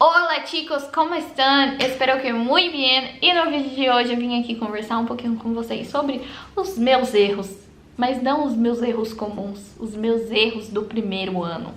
Olá chicos, como estão? Espero que muito bem. E no vídeo de hoje eu vim aqui conversar um pouquinho com vocês sobre os meus erros. Mas não os meus erros comuns, os meus erros do primeiro ano.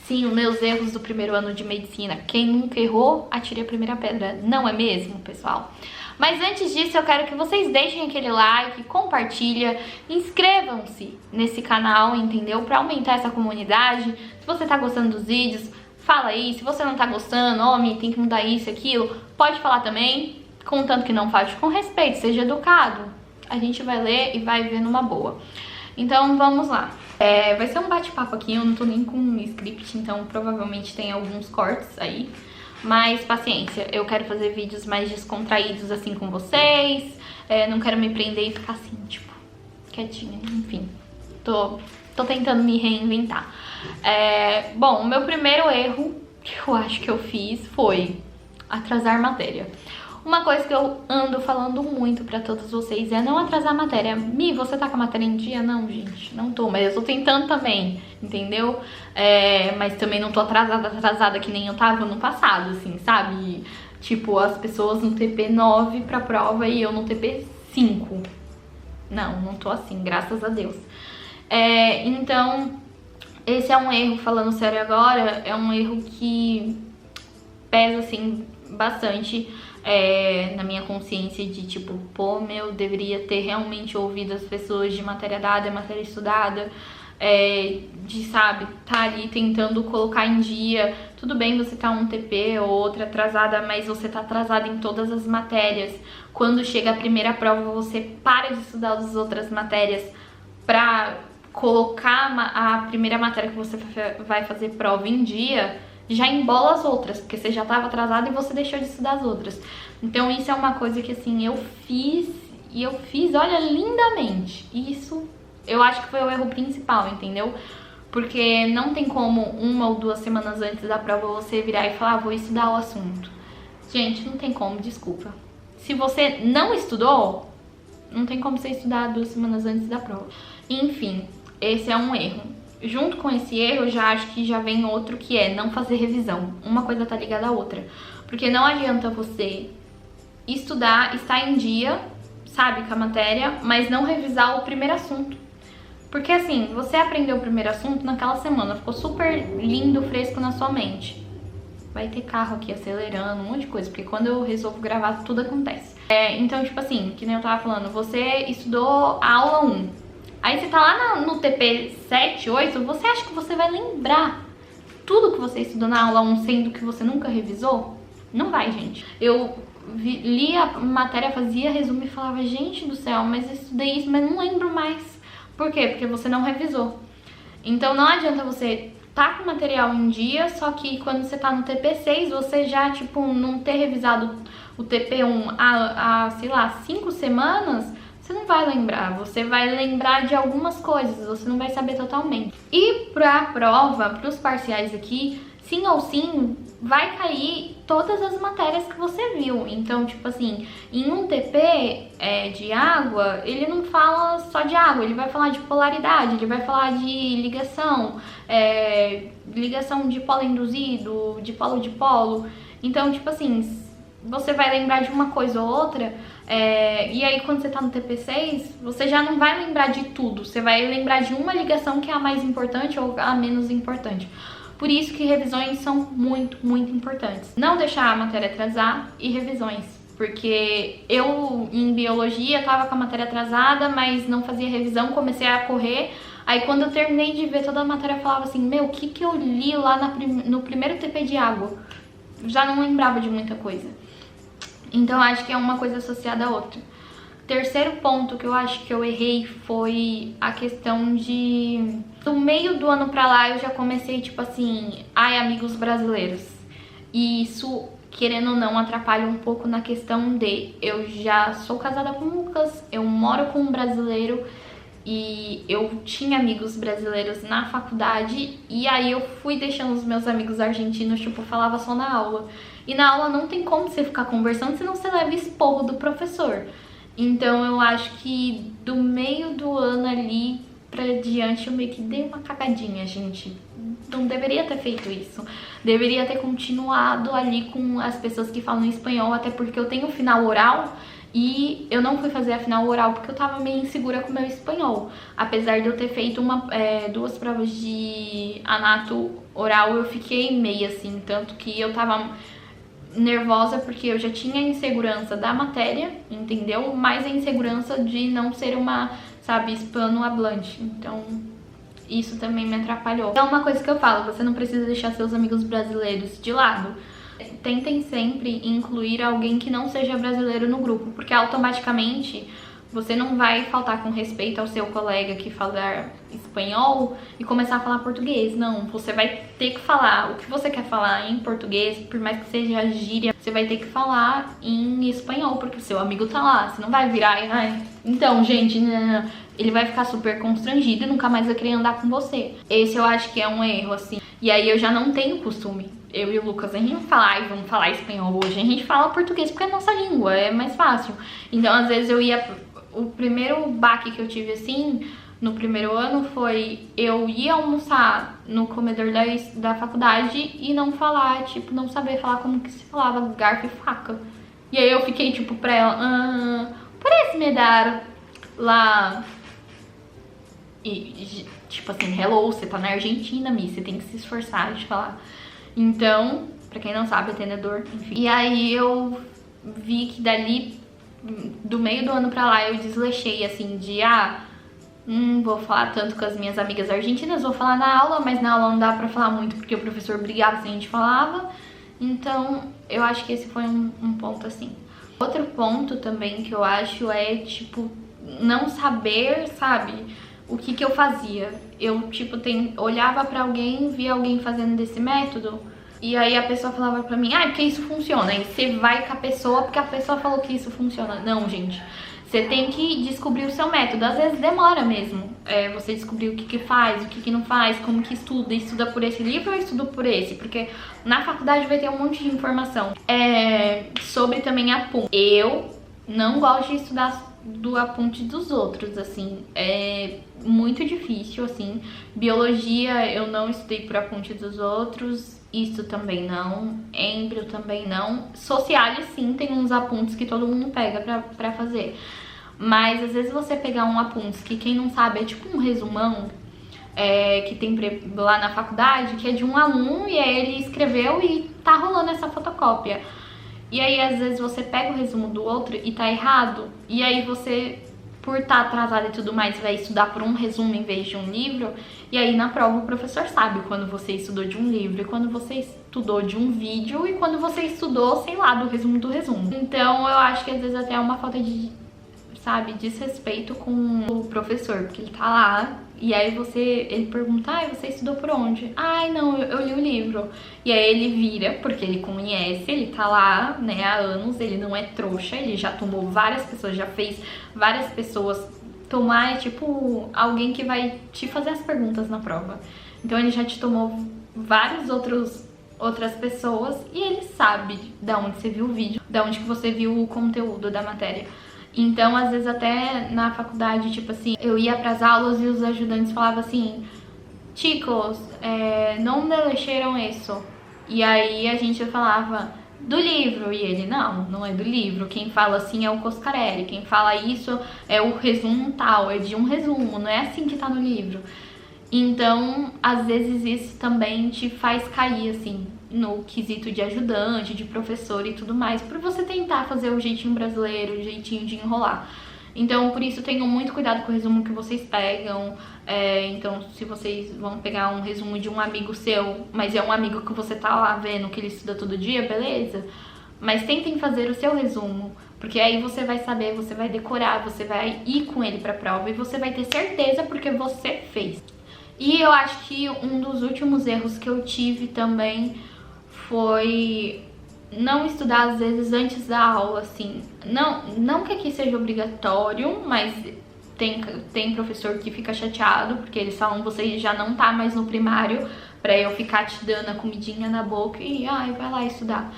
Sim, os meus erros do primeiro ano de medicina. Quem nunca errou, atire a primeira pedra. Não é mesmo, pessoal? Mas antes disso, eu quero que vocês deixem aquele like, compartilha, inscrevam-se nesse canal, entendeu? Pra aumentar essa comunidade. Se você tá gostando dos vídeos, fala aí. Se você não tá gostando, homem, tem que mudar isso, aquilo, pode falar também, contanto que não falte com respeito, seja educado. A gente vai ler e vai ver numa boa. Então, vamos lá. Vai ser um bate-papo aqui, eu não tô nem com um script, então provavelmente tem alguns cortes aí. Mas paciência, eu quero fazer vídeos mais descontraídos assim com vocês. Não quero me prender e ficar assim, tipo, quietinha, enfim. Tô tentando me reinventar. Bom, o meu primeiro erro que eu acho que eu fiz foi atrasar matéria. Uma coisa que eu ando falando muito pra todos vocês é não atrasar a matéria. Mi, você tá com a matéria em dia? Não, gente, não tô, mas eu tô tentando também, entendeu? Mas também não tô atrasada que nem eu tava no passado, assim, sabe? Tipo, as pessoas no TP 9 pra prova e eu no TP 5. Não tô assim, graças a Deus. Então, esse é um erro, falando sério agora, é um erro que pesa, assim, bastante na minha consciência de tipo, pô, eu deveria ter realmente ouvido as pessoas de matéria dada, matéria estudada, de, sabe, tá ali tentando colocar em dia. Tudo bem você tá um TP ou outra atrasada, mas você tá atrasada em todas as matérias. Quando chega a primeira prova, você para de estudar as outras matérias pra colocar a primeira matéria que você vai fazer prova em dia, já embola as outras, porque você já estava atrasado e você deixou de estudar as outras. Então isso é uma coisa que assim, eu fiz, olha, lindamente. Isso eu acho que foi o erro principal, entendeu? Porque não tem como 1 ou 2 semanas antes da prova você virar e falar, vou estudar o assunto. Gente, não tem como, desculpa. Se você não estudou, não tem como você estudar 2 semanas antes da prova. Enfim, esse é um erro. Junto com esse erro, eu já acho que já vem outro, que é não fazer revisão. Uma coisa tá ligada à outra. Porque não adianta você estudar, estar em dia, sabe, com a matéria, mas não revisar o primeiro assunto. Porque assim, você aprendeu o primeiro assunto naquela semana, ficou super lindo, fresco na sua mente. Vai ter carro aqui acelerando, um monte de coisa, porque quando eu resolvo gravar, tudo acontece. Então, tipo assim, que nem eu tava falando, você estudou a aula 1. Aí você tá lá no TP 7, 8, você acha que você vai lembrar tudo que você estudou na aula 1, sendo que você nunca revisou? Não vai, gente. Eu li a matéria, fazia resumo e falava, gente do céu, mas eu estudei isso, mas não lembro mais. Por quê? Porque você não revisou. Então não adianta você tá com o material em dia, só que quando você tá no TP 6, você já, tipo, não ter revisado o TP 1 há sei lá, 5 semanas, você não vai lembrar, você vai lembrar de algumas coisas, você não vai saber totalmente. E pra prova, pros parciais aqui, sim ou sim, vai cair todas as matérias que você viu. Então, tipo assim, em um TP de água, ele não fala só de água, ele vai falar de polaridade, ele vai falar de ligação, ligação de polo induzido, de polo. Então, tipo assim, você vai lembrar de uma coisa ou outra, e aí quando você tá no TP6, você já não vai lembrar de tudo, você vai lembrar de uma ligação que é a mais importante ou a menos importante. Por isso que revisões são muito, muito importantes. Não deixar a matéria atrasar e revisões, porque eu em biologia tava com a matéria atrasada, mas não fazia revisão, comecei a correr. Aí quando eu terminei de ver toda a matéria, eu falava assim, meu, o que eu li lá no primeiro TP de água? Já não lembrava de muita coisa. Então acho que é uma coisa associada a outra. Terceiro ponto que eu acho que eu errei foi a questão de... Do meio do ano pra lá eu já comecei tipo assim, ai, amigos brasileiros. E isso, querendo ou não, atrapalha um pouco na questão de... Eu já sou casada com o Lucas, eu moro com um brasileiro e eu tinha amigos brasileiros na faculdade, e aí eu fui deixando os meus amigos argentinos, tipo, falava só na aula. E na aula não tem como você ficar conversando, senão você leva esporro do professor. Então eu acho que do meio do ano ali pra diante eu meio que dei uma cagadinha, gente. não deveria ter feito isso. Deveria ter continuado ali com as pessoas que falam espanhol, até porque eu tenho final oral e eu não fui fazer a final oral porque eu tava meio insegura com o meu espanhol. Apesar de eu ter feito duas provas de anato oral, eu fiquei meio assim, tanto que eu tava nervosa porque eu já tinha a insegurança da matéria, entendeu? Mais a insegurança de não ser uma, sabe, hispanohablante. Então, isso também me atrapalhou. Então, uma coisa que eu falo, você não precisa deixar seus amigos brasileiros de lado. Tentem sempre incluir alguém que não seja brasileiro no grupo, porque automaticamente você não vai faltar com respeito ao seu colega que fala espanhol e começar a falar português. Não, você vai ter que falar o que você quer falar em português, por mais que seja gíria, você vai ter que falar em espanhol, porque o seu amigo tá lá. Você não vai virar e... Ai, então, gente, não. Ele vai ficar super constrangido e nunca mais vai querer andar com você. Esse eu acho que é um erro, assim. E aí eu já não tenho costume. Eu e o Lucas, a gente não fala, ai, vamos falar espanhol hoje. A gente fala português porque é nossa língua, é mais fácil. Então, às vezes eu ia... O primeiro baque que eu tive, assim, no primeiro ano foi eu ia almoçar no comedor da faculdade e não falar, tipo, não saber falar como que se falava garfo e faca. E aí eu fiquei, tipo, pra ela, parece me dar lá... E, tipo assim, hello, você tá na Argentina, Mi, você tem que se esforçar de falar. Então, pra quem não sabe, atendedor, enfim. E aí eu vi que dali, do meio do ano pra lá, eu desleixei, assim, de, vou falar tanto com as minhas amigas argentinas, vou falar na aula, mas na aula não dá pra falar muito porque o professor brigava se a gente falava. Então, eu acho que esse foi um ponto, assim. Outro ponto também que eu acho é, tipo, não saber, sabe, o que eu fazia. Eu, tipo, olhava pra alguém, via alguém fazendo desse método, e aí a pessoa falava pra mim, porque isso funciona. E você vai com a pessoa porque a pessoa falou que isso funciona. Não, gente. Você tem que descobrir o seu método. Às vezes demora mesmo você descobrir o que faz, o que não faz, como que estuda. Estuda por esse livro ou estuda por esse? Porque na faculdade vai ter um monte de informação. Sobre também apunte. Eu não gosto de estudar do apunte dos outros, assim. É muito difícil, assim. Biologia eu não estudei por apunte dos outros. Isso também não, embrio também não. Sociais sim, tem uns apuntes que todo mundo pega pra fazer. Mas às vezes você pegar um apunte que quem não sabe é tipo um resumão que tem lá na faculdade, que é de um aluno e aí ele escreveu e tá rolando essa fotocópia. E aí às vezes você pega o resumo do outro e tá errado, e aí você, por estar atrasado e tudo mais, vai estudar por um resumo em vez de um livro. E aí na prova o professor sabe quando você estudou de um livro e quando você estudou de um vídeo e quando você estudou, sei lá, do resumo do resumo. Então eu acho que às vezes até é uma falta de, sabe, desrespeito com o professor, porque ele tá lá e aí ele pergunta, você estudou por onde? Não, eu li o livro. E aí ele vira, porque ele conhece, ele tá lá, né, há anos, ele não é trouxa, ele já tomou várias pessoas, já fez várias pessoas tomar, tipo, alguém que vai te fazer as perguntas na prova. Então ele já te tomou várias outras pessoas e ele sabe da onde você viu o vídeo, da onde que você viu o conteúdo da matéria. Então, às vezes até na faculdade, tipo assim, eu ia pras aulas e os ajudantes falavam assim, chicos, não me leyeron isso. E aí a gente falava do livro, e ele, não é do livro, quem fala assim é o Coscarelli, quem fala isso é o resumo tal, é de um resumo, não é assim que tá no livro. Então, às vezes isso também te faz cair, assim, no quesito de ajudante, de professor e tudo mais, por você tentar fazer o jeitinho brasileiro, o jeitinho de enrolar. Então, por isso, tenham muito cuidado com o resumo que vocês pegam. Então, se vocês vão pegar um resumo de um amigo seu, mas é um amigo que você tá lá vendo que ele estuda todo dia, beleza? Mas tentem fazer o seu resumo, porque aí você vai saber, você vai decorar, você vai ir com ele pra prova e você vai ter certeza porque você fez. E eu acho que um dos últimos erros que eu tive também foi não estudar às vezes antes da aula, assim. Não que aqui seja obrigatório, mas tem professor que fica chateado, porque eles falam, você já não tá mais no primário pra eu ficar te dando a comidinha na boca e, vai lá estudar.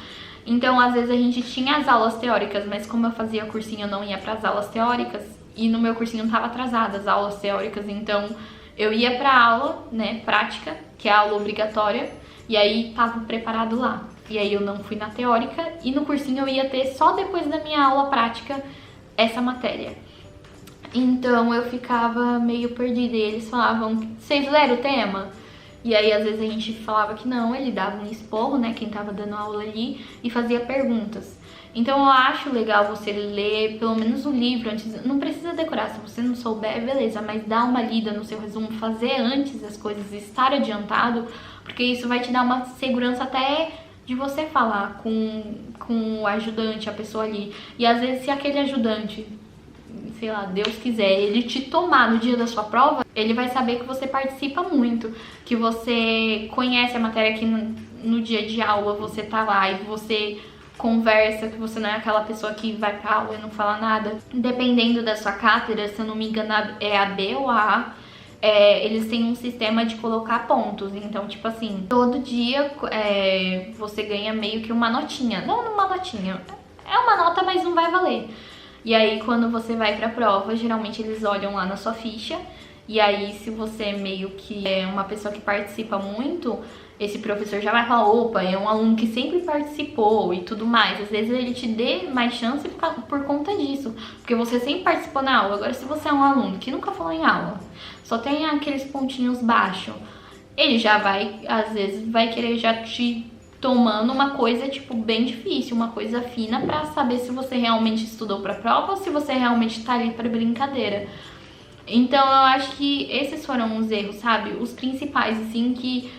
Então, às vezes a gente tinha as aulas teóricas, mas como eu fazia cursinho, eu não ia pras aulas teóricas, e no meu cursinho não tava atrasada as aulas teóricas, então Eu ia pra aula, né, prática, que é a aula obrigatória, e aí tava preparado lá. E aí eu não fui na teórica, e no cursinho eu ia ter só depois da minha aula prática essa matéria. Então eu ficava meio perdida, e eles falavam, vocês leram o tema? E aí às vezes a gente falava que não, ele dava um esporro, né, quem tava dando aula ali, e fazia perguntas. Então eu acho legal você ler pelo menos o livro antes, não precisa decorar, se você não souber, beleza, mas dá uma lida no seu resumo, fazer antes as coisas, estar adiantado, porque isso vai te dar uma segurança até de você falar com o ajudante, a pessoa ali. E às vezes se aquele ajudante, sei lá, Deus quiser, ele te tomar no dia da sua prova, ele vai saber que você participa muito, que você conhece a matéria, que no dia de aula você tá lá e você conversa, que você não é aquela pessoa que vai pra aula e não fala nada. Dependendo da sua cátedra, se eu não me engano é a B ou a eles têm um sistema de colocar pontos. Então, tipo assim, todo dia você ganha meio que uma notinha. Não uma notinha, é uma nota, mas não vai valer. E aí, quando você vai pra prova, geralmente eles olham lá na sua ficha. E aí, se você meio que é uma pessoa que participa muito, esse professor já vai falar, opa, é um aluno que sempre participou e tudo mais. Às vezes ele te dê mais chance por conta disso, porque você sempre participou na aula. Agora, se você é um aluno que nunca falou em aula, só tem aqueles pontinhos baixos, ele já vai, às vezes, vai querer já te tomando uma coisa, tipo, bem difícil, uma coisa fina, pra saber se você realmente estudou pra prova ou se você realmente tá ali pra brincadeira. Então, eu acho que esses foram os erros, sabe? Os principais, assim, que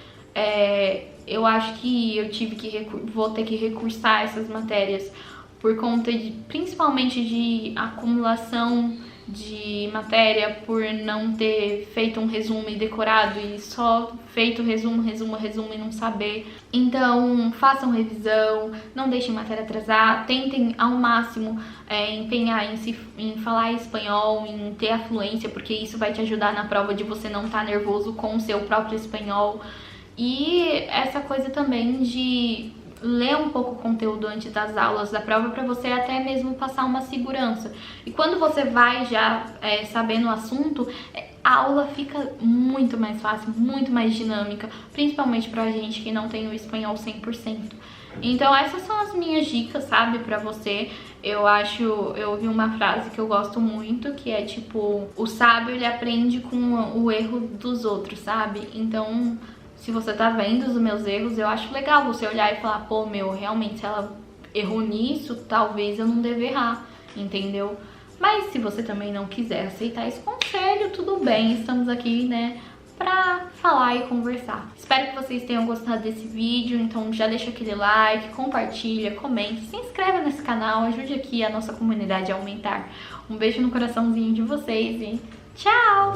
eu acho que eu vou ter que recursar essas matérias por conta principalmente de acumulação de matéria, por não ter feito um resumo e decorado e só feito resumo e não saber. Então, façam revisão, não deixem matéria atrasar, tentem ao máximo empenhar em falar espanhol, em ter a fluência, porque isso vai te ajudar na prova de você não estar nervoso com o seu próprio espanhol. E essa coisa também de ler um pouco o conteúdo antes das aulas da prova, para você até mesmo passar uma segurança. E quando você vai já sabendo o assunto, a aula fica muito mais fácil, muito mais dinâmica, principalmente pra gente que não tem o espanhol 100%. Então essas são as minhas dicas, sabe, pra você. Eu ouvi uma frase que eu gosto muito, que é tipo, o sábio ele aprende com o erro dos outros, sabe? Então, se você tá vendo os meus erros, eu acho legal você olhar e falar, pô, realmente, se ela errou nisso, talvez eu não deva errar, entendeu? Mas se você também não quiser aceitar esse conselho, tudo bem, estamos aqui, né, pra falar e conversar. Espero que vocês tenham gostado desse vídeo, então já deixa aquele like, compartilha, comente, se inscreve nesse canal, ajude aqui a nossa comunidade a aumentar. Um beijo no coraçãozinho de vocês e tchau!